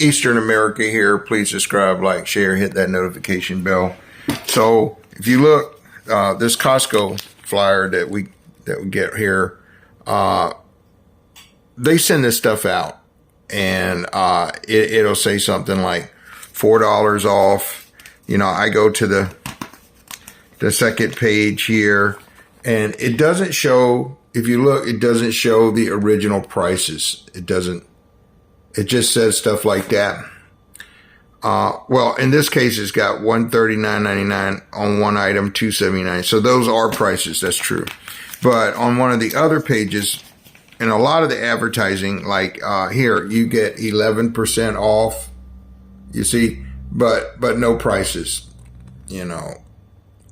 Eastern America here, please subscribe, like, share, hit that notification bell. So if you look, this Costco flyer that we get here, they send this stuff out, and it'll say something like $4 off. You know, I go to the second page here, and it doesn't show. If you look, it doesn't show the original prices. It doesn't. It just says stuff like that. Well, in this case, it's got $139.99 on one item, $279. So those are prices. That's true. But on one of the other pages, and a lot of the advertising, like here, you get 11% off. You see, but no prices. You know,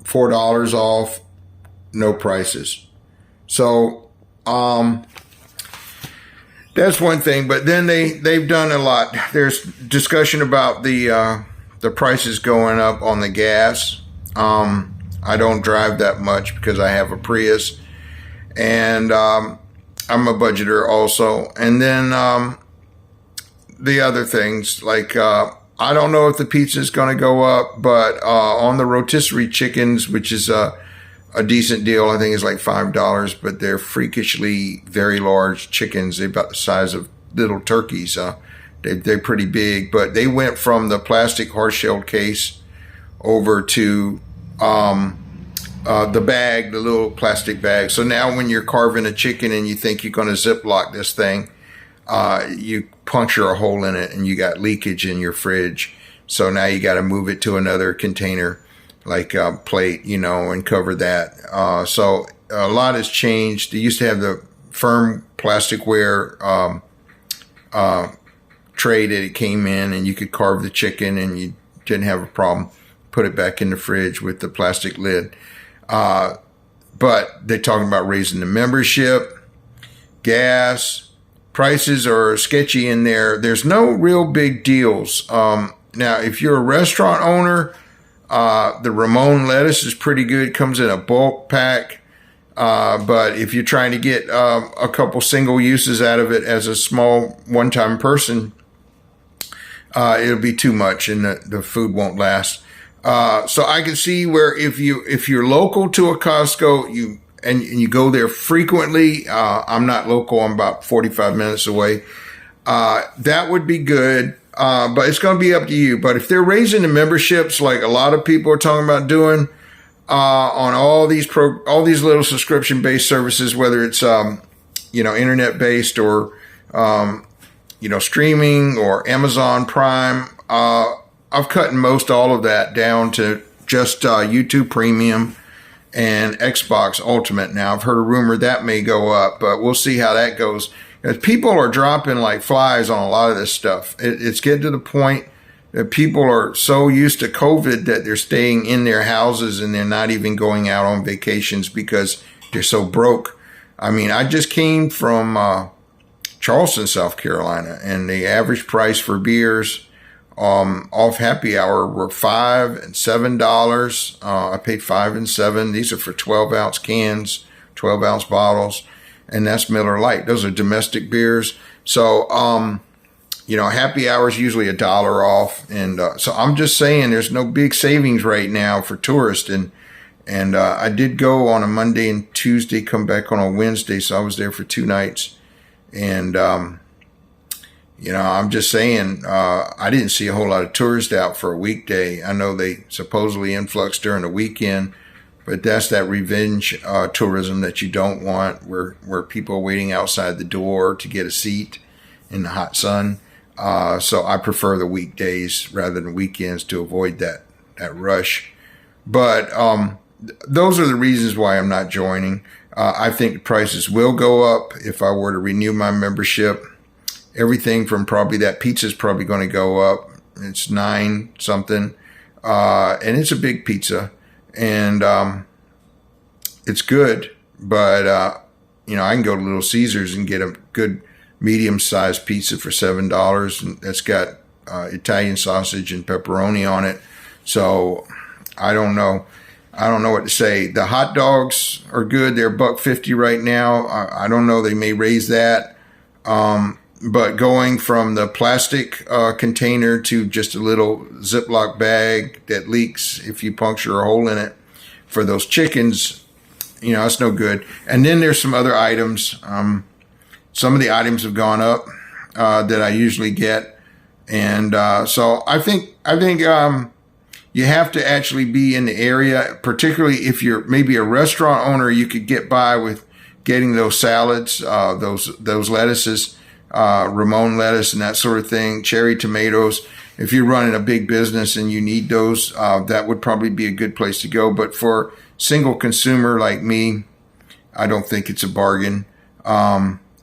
$4 off, no prices. So, that's one thing, but then they've done a lot. There's discussion about the prices going up on the gas. I don't drive that much because I have a Prius, and I'm a budgeter also. And then the other things, like I don't know if the pizza is going to go up, but on the rotisserie chickens, which is a decent deal. I think it's like $5, but they're freakishly very large chickens. They're about the size of little turkeys. They're pretty big, but they went from the plastic hard-shelled case over to the bag, the little plastic bag. So now when you're carving a chicken and you think you're going to Ziploc this thing, you puncture a hole in it and you got leakage in your fridge. So now you got to move it to another container, like a plate, you know, and cover that. So a lot has changed. They used to have the firm plasticware tray that it came in, and you could carve the chicken and you didn't have a problem. Put it back in the fridge with the plastic lid. But they're talking about raising the membership, gas. Prices are sketchy in there. There's no real big deals. Now, if you're a restaurant owner, the Ramon lettuce is pretty good. Comes in a bulk pack. But if you're trying to get a couple single uses out of it as a small one-time person, it'll be too much and the food won't last. So I can see where if you're local to a Costco, you go there frequently. I'm not local. I'm about 45 minutes away. That would be good. But it's going to be up to you. But if they're raising the memberships, like a lot of people are talking about doing, on all these little subscription-based services, whether it's, internet-based or, streaming or Amazon Prime, I've cut most all of that down to just, YouTube Premium and Xbox Ultimate. Now, I've heard a rumor that may go up, but we'll see how that goes. People are dropping like flies on a lot of this stuff. It's getting to the point that people are so used to COVID that they're staying in their houses and they're not even going out on vacations because they're so broke. I mean, I just came from Charleston, South Carolina, and the average price for beers off happy hour were $5 and $7. I paid $5 and $7. These are for 12-ounce cans, 12-ounce bottles. And that's Miller Lite. Those are domestic beers. So, happy hour is usually $1 off. And so I'm just saying there's no big savings right now for tourists. And I did go on a Monday and Tuesday, come back on a Wednesday. So I was there for 2 nights. And, I'm just saying I didn't see a whole lot of tourists out for a weekday. I know they supposedly influx during the weekend. But that's that revenge tourism that you don't want, where people are waiting outside the door to get a seat in the hot sun. So I prefer the weekdays rather than weekends to avoid that rush. But those are the reasons why I'm not joining. I think the prices will go up if I were to renew my membership. Everything from probably that pizza is probably going to go up. It's $9 something, and it's a big pizza. And it's good, but I can go to Little Caesars and get a good medium-sized pizza for $7, and that's got Italian sausage and pepperoni on it. So I don't know what to say. The hot dogs are good. They're $1.50 right now. I don't know. They may raise that. But going from the plastic container to just a little Ziploc bag that leaks if you puncture a hole in it for those chickens, it's no good. And then there's some other items. Some of the items have gone up that I usually get. And so I think you have to actually be in the area, particularly if you're maybe a restaurant owner. You could get by with getting those salads, those lettuces, Ramon lettuce and that sort of thing, cherry tomatoes. If you're running a big business and you need those, that would probably be a good place to go. But for single consumer like me, I don't think it's a bargain.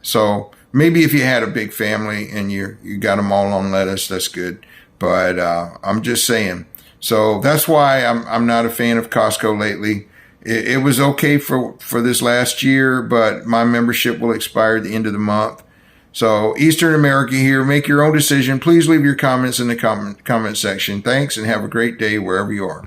So maybe if you had a big family and you got them all on lettuce, that's good. But I'm just saying. So that's why I'm not a fan of Costco lately. It was okay for this last year, but my membership will expire at the end of the month. So Eastern America here, make your own decision. Please leave your comments in the comment section. Thanks and have a great day wherever you are.